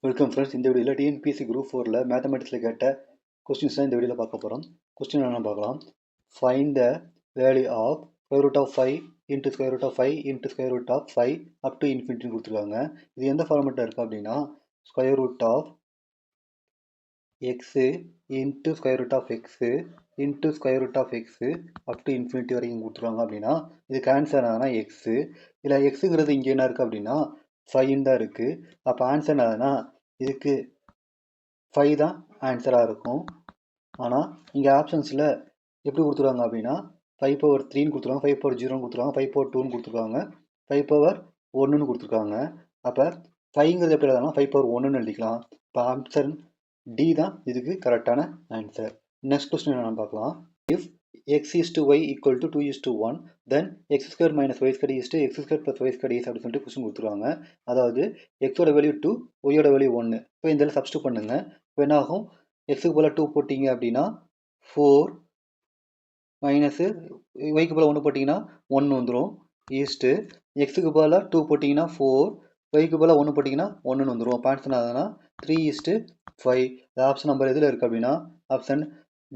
Welcome friends. இந்த வீடியோவில் TNPSC group 4ல் மேத்தமெட்டிக்ஸில் கேட்ட கொஸ்டின்ஸ் தான் இந்த வீடியோவில் பார்க்க போகிறோம். கொஸ்டின் என்ன பார்க்கலாம். Find the value of square root of 5 into square root of 5 into square root of 5 up to இன்ஃபினிட்டின்னு கொடுத்துருக்காங்க. இது எந்த ஃபார்மெட்டில் இருக்குது அப்படின்னா square root of x into square root of x into square root of x up to infinity வரைக்கும் கொடுத்துருவாங்க. அப்படின்னா இதுக்கு ஆன்சர் என்னன்னா எக்ஸு. இல்லை எக்ஸுங்கிறது இங்கே என்ன இருக்குது அப்படின்னா 5 தான் இருக்குது. அப்போ ஆன்சர் என்னதுன்னா இதுக்கு 5 தான் ஆன்சராக இருக்கும். ஆனால் இங்கே ஆப்ஷன்ஸில் எப்படி கொடுத்துருவாங்க அப்படின்னா 5 பவர் 3ன்னு கொடுத்துருவாங்க, 5 பவர் 0ன்னு கொடுத்துருவாங்க, 5 பவர் 2ன்னு கொடுத்துருக்காங்க, 5 பவர் 1ன்னு கொடுத்துருக்காங்க. அப்போ 5ங்கிறது எப்படி எழுதலாம், 5 பவர் 1ன்னு எழுதிக்கலாம். இப்போ ஆன்சர் டி தான் இதுக்கு கரெக்டான ஆன்சர். நெக்ஸ்ட் கொஸ்டின் என்னென்னு பார்க்கலாம். If x is to y equal to 2 is to 1 then x square minus y square is to x square plus y square is அப்படின்னு சொல்லிட்டு கொஸ்டின் கொடுத்துருவாங்க. அதாவது எக்ஸோட வேல்யூ 2, ஒய்யோட வேல்யூ 1. இப்போ இந்த சப்ஸ்டியூட் பண்ணுங்க. இப்போ என்ன ஆகும், எக்ஸுக்கு போல 2 போட்டிங்க அப்படின்னா 4 மைனஸு ஒய்க்கு போல 1 போட்டிங்கன்னா 1 வந்துடும். ஈஸ்ட்டு எக்ஸுக்கு போல 2 போட்டிங்கன்னா 4, ஒய்க்கு போல 1 போட்டிங்கன்னா 1 வந்துடும். அப்போ ஆன்சர் ஆகுதுன்னா 3:5. ஆப்ஷன் நம்பர் எதில் இருக்குது அப்படின்னா ஆப்ஷன்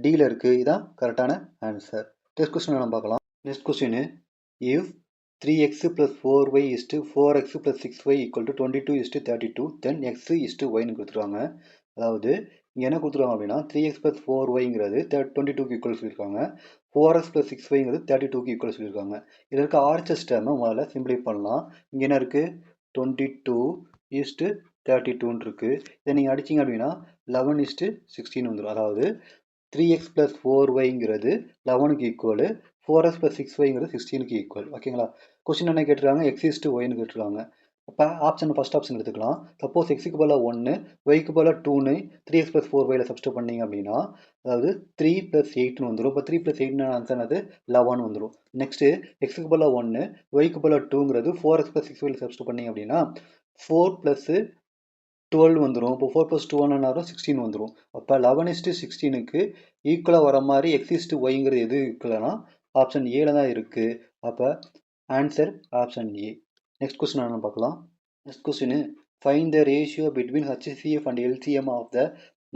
டியில் இருக்குது. இதுதான் கரெக்டான ஆன்சர். நெக்ஸ்ட் கொஸ்டின் நம்ம பார்க்கலாம். Next question, if 3x plus 4y is to 4x plus 6y equal to 22 is to 32 then x is to yன்னு கொடுத்துருவாங்க. அதாவது இங்கே என்ன கொடுத்துருவாங்க அப்படின்னா 3x plus 4yங்கிறது 22க்கு ஈக்குவல் சொல்லியிருக்காங்க, 4x plus 6yங்கிறது 32க்கு ஈக்குவல் சொல்லியிருக்காங்க. இதில் இருக்க ஆர்ச்சஸ் டேர்மை முதல்ல சிம்பிளை பண்ணலாம். இங்கே என்ன இருக்குது, 22 is to 32ன்னு இருக்குது. இதை நீங்கள் அடிச்சிங்க அப்படின்னா 11:16 வந்துடும். அதாவது 3x plus 4yங்கிறது 11க்கு ஈக்குவலு, 4x plus 6yங்கிறது 16க்கு ஈக்குவல். ஓகேங்களா. கொஸ்டின் என்ன கேட்டிருக்காங்க, x is to yன்னு கேட்டிருக்காங்க. அப்போ ஆப்ஷன் ஃபஸ்ட் ஆப்ஷன் எடுத்துக்கலாம். சப்போஸ் எக்ஸுக்கு போல 1, ஒய்க்கு போல 2ன்னு 3x plus 4yல சப்ஸ்டியூட் பண்ணிங்க அப்படின்னா அதாவது 3 plus 8ன்னு வந்துடும். இப்போ 3 plus 8ன்னு ஆன்சர் அது 11 வந்துடும். நெக்ஸ்ட்டு எக்ஸுக்கு போல 1, ஒய்க்கு போல 2ங்கிறது 4x plus 6yல சப்ஸ்டியூட் பண்ணிங்க அப்படின்னா 4 plus 12 வந்துடும். இப்போ 4 plus 2 என்னன்னாலும் 16 வந்துடும். அப்போ 11:16க்கு ஈக்குவலாக வர மாதிரி x is to yங்கிறது எது ஈக்குவலானா ஆப்ஷன் ஏல தான் இருக்குது. அப்போ answer option A. Next question என்ன பார்க்கலாம். Next question, find the ratio between HCF and LCM of the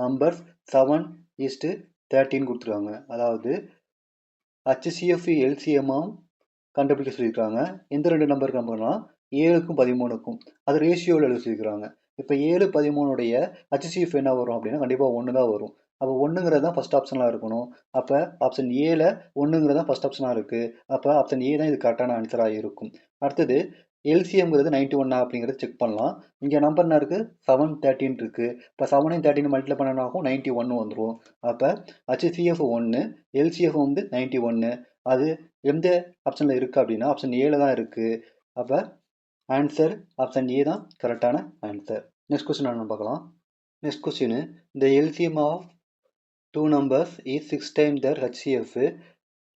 numbers 7:13 கொடுத்துருக்காங்க. அதாவது HCF LCM கண்டுபிடிக்க சொல்லியிருக்காங்க. எந்த ரெண்டு நம்பருக்கு நம்பர்னா 7க்கும் 13க்கும். அது ரேஷியோவில் எழுத சொல்லியிருக்காங்க. இப்போ 7, 13உடைய HCF என்ன வரும் அப்படின்னா கண்டிப்பாக 1 தான் வரும். அப்போ 1ங்கிறது தான் ஃபஸ்ட் ஆப்ஷனாக இருக்கணும். அப்போ ஆப்ஷன் ஏல 1ங்கிறது தான் ஃபஸ்ட் ஆப்ஷனாக இருக்குது. அப்போ ஆப்ஷன் ஏ தான் இது கரெக்டான ஆன்சராக இருக்கும். அடுத்தது எல்சிஎம்ங்கிறது 91 அப்படிங்கிறது செக் பண்ணலாம். இங்கே நம்பர் என்ன இருக்குது, 713 இருக்குது. இப்போ 7 13 மல்டிப்ளை பண்ணனாகும் 91 வந்துடும். அப்போ HCF 1, LCF வந்து 91. அது எந்த ஆப்ஷனில் இருக்குது அப்படின்னா ஆப்ஷன் ஏல தான் இருக்குது. அப்போ ஆன்சர் ஆப்ஷன் ஏ தான் கரெக்டான ஆன்சர். நெக்ஸ்ட் கொஸ்டின் என்ன பார்க்கலாம். Next question, the LCM of two numbers is 6 times their HCF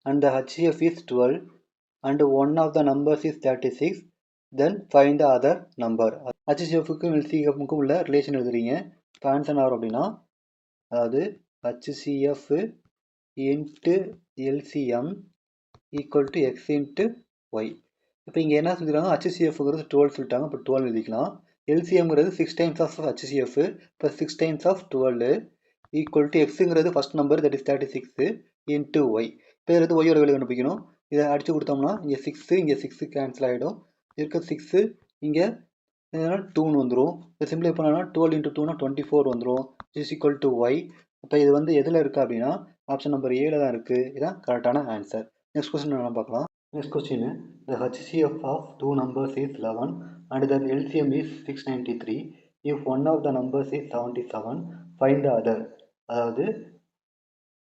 and the HCF is 12 and one of the numbers is 36 then find the other number. HCFக்கும் LCMக்கும் உள்ள relation எழுதுறீங்க. இப்போ answer ஆகும் அப்படின்னா அதாவது HCF into LCM equal to x into Y. இப்போ இங்கே என்ன சொல்லிக்கிறாங்க, HCFங்கிறது 12 சொல்லிட்டாங்க. இப்போ 12 எழுதிக்கலாம். LCMங்கிறது 6 times ஆஃப் HCF இப்போ 6 times ஆஃப் 12 ஈக்குவல் டு எக்ஸுங்கிறது first number that is 36 into Y. இப்போ இதில் ஒய்யோட வேல்யூ கண்டுபிடிக்கணும். இதை அடித்து கொடுத்தோம்னா இங்கே 6, இங்கே 6 கேன்சல் ஆகிடும். இருக்க 6 இங்கே 2ன்னு வந்துடும். இப்போ சிம்பிளை பண்ணோன்னா 12 இன்ட்டு 2னா 24 வந்துடும். Is equal to y. இப்போ இது வந்து எதில் இருக்குது அப்படின்னா ஆப்ஷன் நம்பர் ஏல தான் இருக்குது. இதுதான் கரெக்டான ஆன்சர். நெக்ஸ்ட் கொஸ்டின் என்ன பார்க்கலாம். Next question, the HCF of two numbers is 11 and the LCM is 693. If one of the numbers is 77, find the other. அதாவது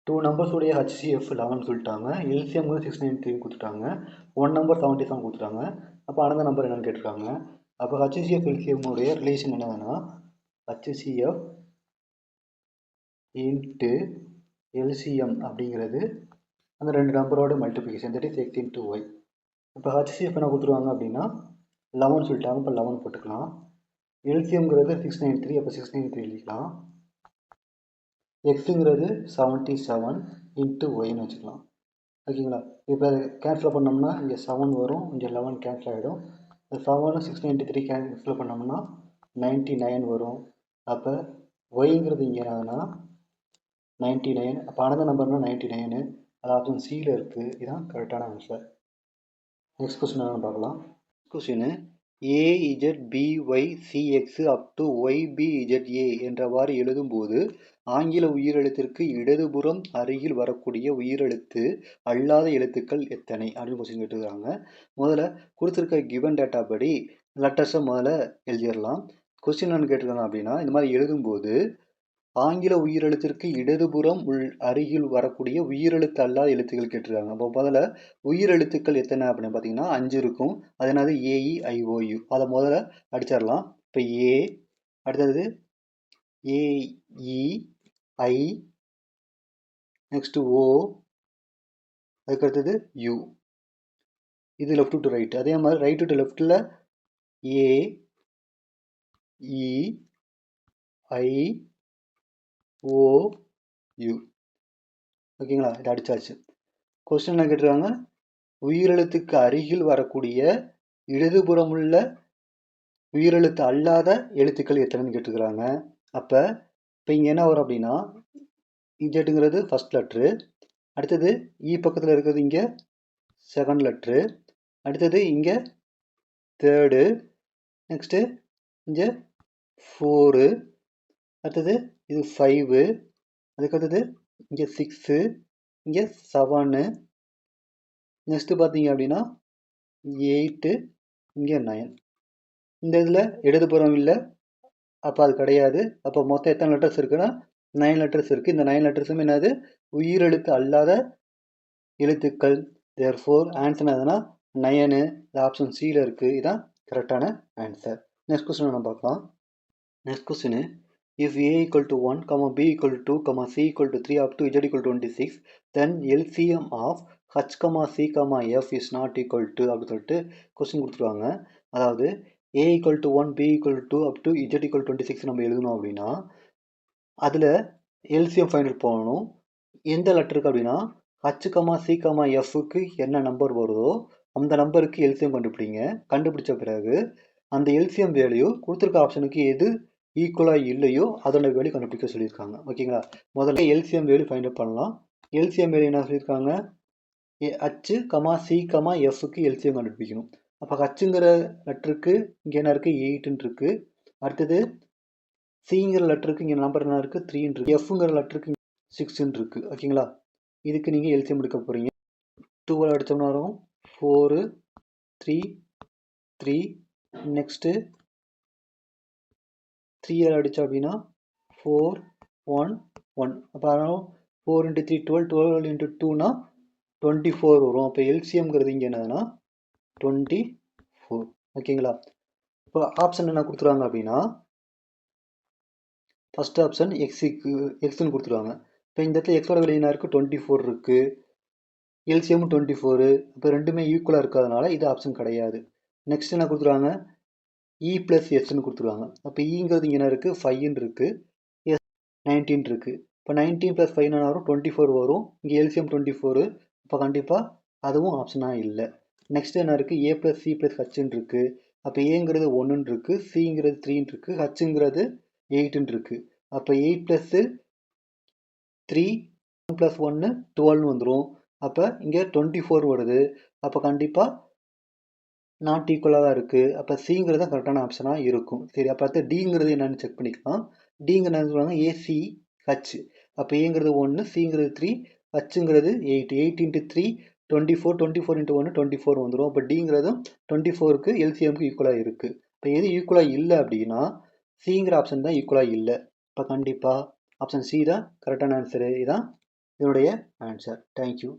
2 நம்பர்ஸ் உடைய HCF 11 சொல்லிட்டாங்க, LCM 693 கொடுத்துட்டாங்க, 1 நம்பர் 77 கொடுத்துட்டாங்க. அப்போ அந்த நம்பர் என்னன்னு கேட்டிருக்காங்க. அப்போ HCF LCM உடைய ரிலேஷன் என்னதுன்னா HCF இன்ட்டு LCM அப்படிங்கிறது அந்த ரெண்டு நம்பரோட multiplication that is x into Y. இப்போ HCF என்ன கொடுத்துருவாங்க அப்படின்னா 11 சொல்லிட்டாங்க. இப்போ 11 போட்டுக்கலாம். LCMங்கிறது 693, அப்போ 693 எழுதிக்கலாம். எக்ஸுங்கிறது 77 இன்ட்டு ஒய்ன்னு வச்சுக்கலாம். ஓகேங்களா. இப்போ கேன்சல் பண்ணோம்னா இங்கே 7 வரும், இங்கே 11 கேன்சல் ஆகிடும். இந்த 7 693 கேன்சல் பண்ணோம்னா 99 வரும். அப்போ ஒய்ங்கிறது இங்கே என்னதுன்னா 99. அப்போ அனதர் நம்பர்னா 99. அது ஆப்ஷன் சியில் இருக்குது. இதுதான் கரெக்டான ஆன்சர். நெக்ஸ்ட் கொஸ்டின் என்னன்னு பார்க்கலாம். Question AZBYCX up to YBZA என்றவாறு எழுதும்போது ஆங்கில உயிரெழுத்திற்கு இடதுபுறம் அருகில் வரக்கூடிய உயிரெழுத்து அல்லாத எழுத்துக்கள் எத்தனை அப்படின்னு கொஸ்டின் கேட்டுருக்காங்க. முதல்ல கொடுத்துருக்க கிவன் டேட்டா படி லெட்டர்ஸை முதல்ல எழுதிடலாம். கொஸ்டின் என்னன்னு கேட்டிருக்காங்க அப்படின்னா, இந்த மாதிரி எழுதும்போது ஆங்கில உயிரெழுத்திற்கு இடதுபுறம் அருகில் வரக்கூடிய உயிரெழுத்து அல்லாத எழுத்துக்கள் கேட்டிருக்காங்க. அப்போ முதல்ல உயிரெழுத்துக்கள் எத்தனை அப்படின்னு பார்த்தீங்கன்னா 5 இருக்கும். அது என்னது AEIOU. அதை முதல்ல அடிச்சிடலாம். இப்போ ஏ, அடுத்தது AEI, நெக்ஸ்ட் O, அதுக்கடுத்தது U. இது லெஃப்ட் டு ரைட். அதே மாதிரி ரைட் டு லெஃப்டில் AEIOU. ஓகேங்களா? இது அடிச்சாச்சு. கொஸ்டின் என்ன கேட்டிருக்காங்க, உயிரெழுத்துக்கு அருகில் வரக்கூடிய இடதுபுறமுள்ள உயிரெழுத்து அல்லாத எழுத்துக்கள் எத்தனைன்னு கேட்டுக்கிறாங்க. அப்போ இங்கே என்ன வரும் அப்படின்னா, இஜெட்டுங்கிறது ஃபர்ஸ்ட் லெட்ரு, அடுத்தது இ பக்கத்தில் இருக்கிறது இங்கே செகண்ட் லெட்ரு, அடுத்தது இங்கே தேர்டு, நெக்ஸ்ட்டு இங்கே 4, அடுத்தது இது 5, அதுக்கடுத்தது இங்கே 6, இங்கே 7, நெக்ஸ்ட்டு பார்த்தீங்க அப்படின்னா 8, இங்கே 9. இந்த இதில் இடதுபுறம் இல்லை, அப்போ அது கிடையாது. அப்போ மொத்தம் எத்தனை லெட்டர்ஸ் இருக்குன்னா 9 லெட்டர்ஸ் இருக்குது. இந்த 9 லெட்டர்ஸுமே என்னது உயிரெழுத்து அல்லாத எழுத்துக்கள். தேர்ஃபோர் ஆன்சர் என்னதுன்னா 9. இது ஆப்ஷன் சியில் இருக்குது. இதுதான் கரெக்டான ஆன்சர். நெக்ஸ்ட் கொஸ்டின் நம்ம பார்க்கலாம். Next question, if A equal to 1, B equal to 2, C equal to 3 up to Z equal to 26, then LCM of H, C, F is not equal to அப்படின்னு சொல்லிட்டு question கொடுத்துருவாங்க. அதாவது A equal to 1, B equal to 2 up to Z equal to 26 நம்ம எழுதணும் அப்படின்னா அதில் LCM find போகணும். எந்த லெட்டருக்கு அப்படின்னா H, C, Fக்கு என்ன நம்பர் வருதோ அந்த நம்பருக்கு எல்சிஎம் கண்டுபிடிங்க. கண்டுபிடிச்ச பிறகு அந்த எல்சிஎம் வேல்யூ கொடுத்துருக்க ஆப்ஷனுக்கு எது ஈக்குவலாக இல்லையோ அதோட வேல்யூ கண்டுபிடிக்க சொல்லியிருக்காங்க. ஓகேங்களா? முதல்ல எல்சிஎம் வேல்யூ ஃபைண்ட் அவுட் பண்ணலாம். எல்சிஎம் வேல்யூ என்ன சொல்லியிருக்காங்க, H, C, Fக்கு எல்சிஎம் கண்டுபிடிக்கணும். அப்போ ஹச்சுங்கிற லெட்டருக்கு இங்கே என்ன இருக்குது 8ன்னு இருக்குது. அடுத்தது சிங்கிற லெட்டருக்கு இங்கே நம்பர் என்ன இருக்குது 3ன்னு இருக்குது. எஃப்ங்கிற லெட்டருக்கு 6ன்னு இருக்குது. ஓகேங்களா? இதுக்கு நீங்கள் எல்சிஎம் எடுக்க போகிறீங்க. 2 அடித்தோம்னா வரும் 4, 3, 3, நெக்ஸ்ட்டு 3 அடித்தோம் அப்படின்னா 4, 1, 1. அப்போ அதனால் 4 × 3 12, 12 × 2னா 24 வரும். அப்போ எல்சிஎம்ங்கிறது இங்கே என்னதுன்னா 24. ஓகேங்களா? இப்போ ஆப்ஷன் என்ன கொடுத்துருவாங்க அப்படின்னா ஃபர்ஸ்ட் ஆப்ஷன் எக்ஸ்ன்னு கொடுத்துருவாங்க. இப்போ இந்த இடத்துல எக்ஸோட வேல்யூ என்ன இருக்குது 24 இருக்குது, எல்சிஎம் 24. இப்போ ரெண்டுமே ஈக்குவலாக இருக்கிறதுனால இது ஆப்ஷன் கிடையாது. நெக்ஸ்ட் என்ன கொடுத்துருவாங்க இ ப்ளஸ் எஸ்ன்னு கொடுத்துருவாங்க. அப்போ ஈங்கிறது இங்கே என்ன இருக்குது 5ன்னு இருக்குது, எஸ் 19 இருக்குது. இப்போ 19 + 5 வரும் 24 வரும். இங்கே எல்சிஎம் 24. இப்போ கண்டிப்பாக அதுவும் ஆப்ஷனாக இல்லை. நெக்ஸ்ட் என்ன இருக்குது ஏ + சி + ஹச்ன்னு இருக்குது. அப்போ ஏங்கிறது 1ன்னு இருக்குது, சிங்கிறது 3ன்னு இருக்குது, ஹச்சுங்கிறது 8ன்னு இருக்குது. அப்போ 8 + 3 1 + 1 12ன்னு வந்துடும். அப்போ இங்கே 24 வருது. அப்போ கண்டிப்பாக நாட் ஈக்குவலாக தான் இருக்குது. அப்போ சிங்கிறது தான் கரெக்டான ஆப்ஷனாக இருக்கும். சரி, அப்போ அடுத்து டிங்கிறது என்னன்னு செக் பண்ணிக்கலாம். டிங்கிறது என்ன சொல்லுவாங்க ACH. அப்போ ஏங்கிறது 1, சிங்கிறது 3, ஹச்சுங்கிறது 8. 8 × 3 24, 24 × 1 24 வந்துடும். அப்போ டிங்கிறதும் 24க்கு எல்சிஎம்க்கு ஈக்குவலாக இருக்குது. இப்போ எது ஈக்குவலாக இல்லை அப்படின்னா சிங்கிற ஆப்ஷன் தான் ஈக்குவலாக இல்லை. இப்போ கண்டிப்பாக ஆப்ஷன் சி தான் கரெக்டான ஆன்சரு. இதுதான் இதனுடைய ஆன்சர். தேங்க்யூ.